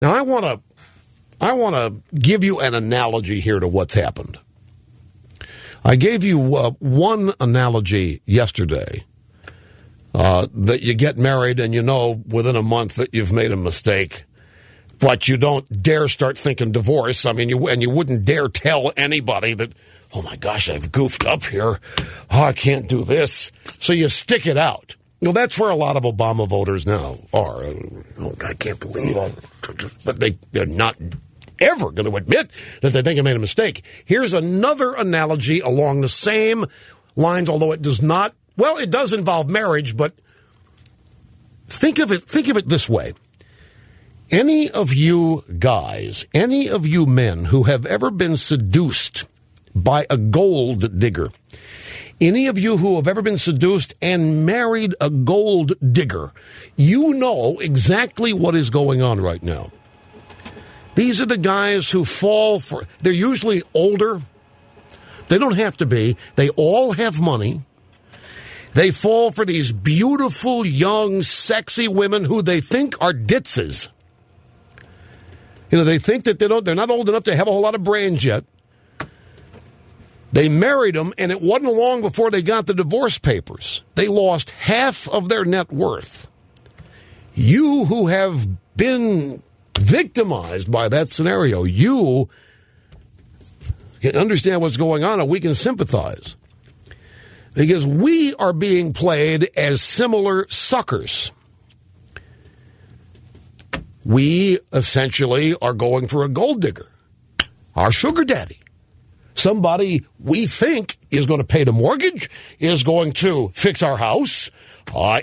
Now, I want to give you an analogy here to what's happened. I gave you one analogy yesterday, that you get married and you know within a month that you've made a mistake, but you don't dare start thinking divorce. I mean, you wouldn't dare tell anybody that, oh my gosh, I've goofed up here. Oh, I can't do this. So you stick it out. Well, that's where a lot of Obama voters now are. Oh, I can't believe it. But they're not ever going to admit that they think they made a mistake. Here's another analogy along the same lines, although it does not. Well, it does involve marriage, but think of it this way. Any of you guys, any of you men who have ever been seduced by a gold digger, any of you who have ever been seduced and married a gold digger, you know exactly what is going on right now. These are the guys who fall for, they're usually older. They don't have to be. They all have money. They fall for these beautiful, young, sexy women who they think are ditzes. You know, they think that they're not old enough to have a whole lot of brains yet. They married them, and it wasn't long before they got the divorce papers. They lost half of their net worth. You who have been victimized by that scenario, you can understand what's going on, and we can sympathize. Because we are being played as similar suckers. We essentially are going for a gold digger, our sugar daddy. Somebody we think is going to pay the mortgage, is going to fix our house,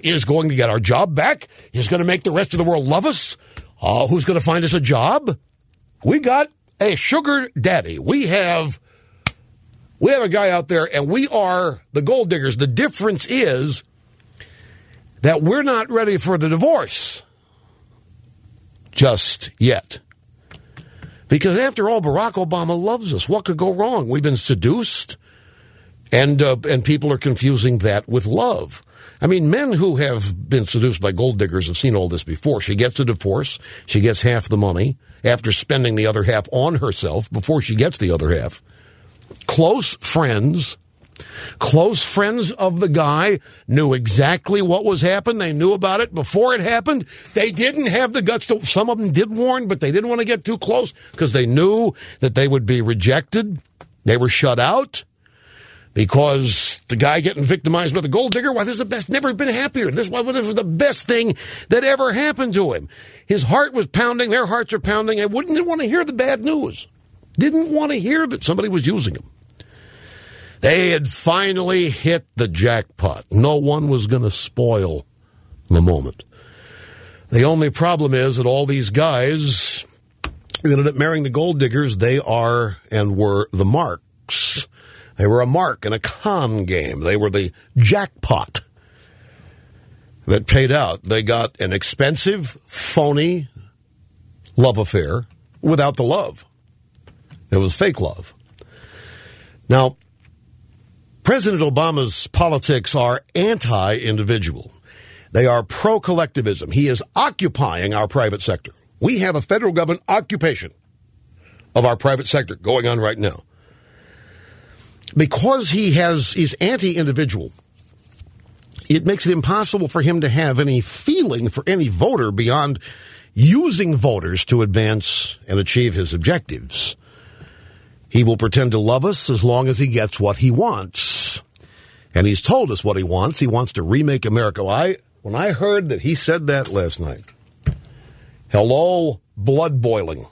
is going to get our job back, is going to make the rest of the world love us, who's going to find us a job. We got a sugar daddy. We have a guy out there, and we are the gold diggers. The difference is that we're not ready for the divorce just yet. Because after all, Barack Obama loves us. What could go wrong? We've been seduced, and people are confusing that with love. I mean, men who have been seduced by gold diggers have seen all this before. She gets a divorce. She gets half the money after spending the other half on herself before she gets the other half. Close friends of the guy knew exactly what was happening. They knew about it before it happened. They didn't have the guts to, some of them did warn, but they didn't want to get too close because they knew that they would be rejected. They were shut out because the guy getting victimized by the gold digger, why, this is the best, never been happier. This was the best thing that ever happened to him. His heart was pounding, their hearts are pounding. I wouldn't want to hear the bad news. Didn't want to hear that somebody was using him. They had finally hit the jackpot. No one was going to spoil the moment. The only problem is that all these guys who ended up marrying the gold diggers, they are and were the marks. They were a mark in a con game. They were the jackpot that paid out. They got an expensive, phony love affair without the love. It was fake love. Now, President Obama's politics are anti-individual. They are pro-collectivism. He is occupying our private sector. We have a federal government occupation of our private sector going on right now. Because he's anti-individual, it makes it impossible for him to have any feeling for any voter beyond using voters to advance and achieve his objectives. He will pretend to love us as long as he gets what he wants. And he's told us what he wants. He wants to remake America. When I heard that he said that last night, hello, blood boiling.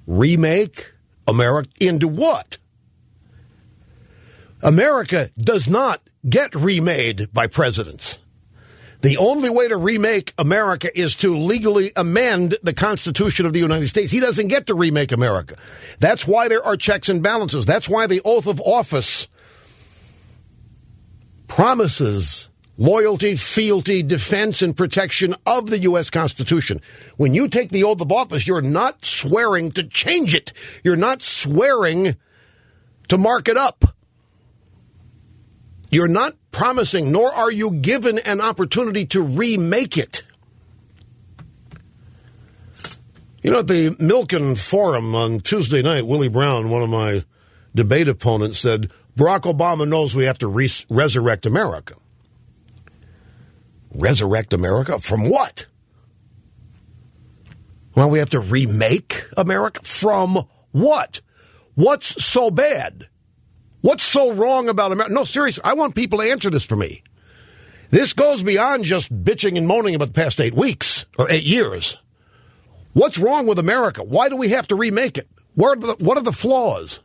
Remake America into what? America does not get remade by presidents. The only way to remake America is to legally amend the Constitution of the United States. He doesn't get to remake America. That's why there are checks and balances. That's why the oath of office promises loyalty, fealty, defense, and protection of the U.S. Constitution. When you take the oath of office, you're not swearing to change it. You're not swearing to mark it up. You're not promising, nor are you given an opportunity to remake it. You know, at the Milken Forum on Tuesday night, Willie Brown, one of my debate opponents, said, Barack Obama knows we have to resurrect America. Resurrect America? From what? Well, we have to remake America? From what? What's so bad? What's so wrong about America? No, seriously, I want people to answer this for me. This goes beyond just bitching and moaning about the past 8 weeks or 8 years. What's wrong with America? Why do we have to remake it? What are the flaws?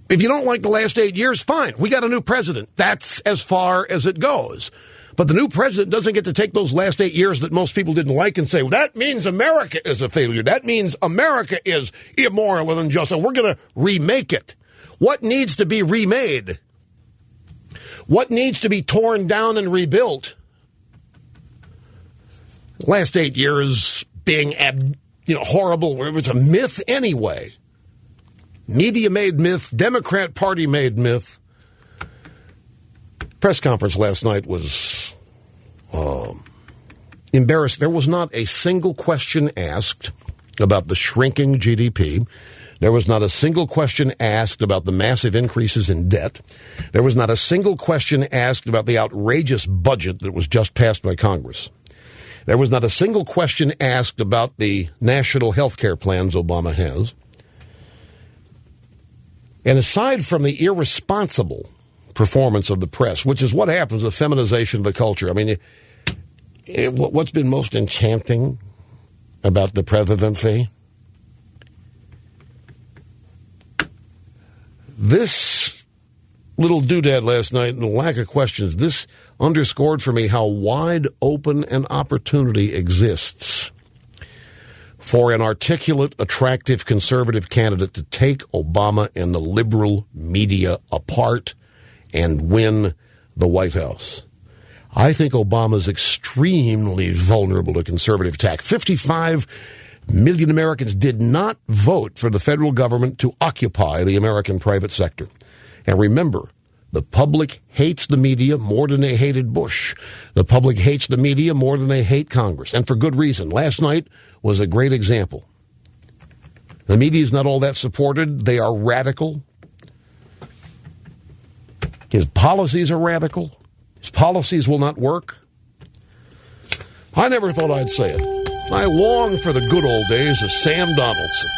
If you don't like the last 8 years, fine. We got a new president. That's as far as it goes. But the new president doesn't get to take those last 8 years that most people didn't like and say, well, that means America is a failure. That means America is immoral and unjust, and we're going to remake it. What needs to be remade? What needs to be torn down and rebuilt? Last 8 years being horrible. It was a myth anyway. Media-made myth, Democrat Party-made myth. Press conference last night was embarrassing. There was not a single question asked about the shrinking GDP. There was not a single question asked about the massive increases in debt. There was not a single question asked about the outrageous budget that was just passed by Congress. There was not a single question asked about the national health care plans Obama has. And aside from the irresponsible performance of the press, which is what happens with feminization of the culture, I mean, what's been most enchanting about the presidency? This little doodad last night and the lack of questions, this underscored for me how wide open an opportunity exists for an articulate, attractive, conservative candidate to take Obama and the liberal media apart and win the White House. I think Obama's extremely vulnerable to conservative attack. 55 million Americans did not vote for the federal government to occupy the American private sector. And remember, the public hates the media more than they hated Bush. The public hates the media more than they hate Congress, and for good reason. Last night was a great example. The media is not all that supported. They are radical. His policies are radical. His policies will not work. I never thought I'd say it. I long for the good old days of Sam Donaldson.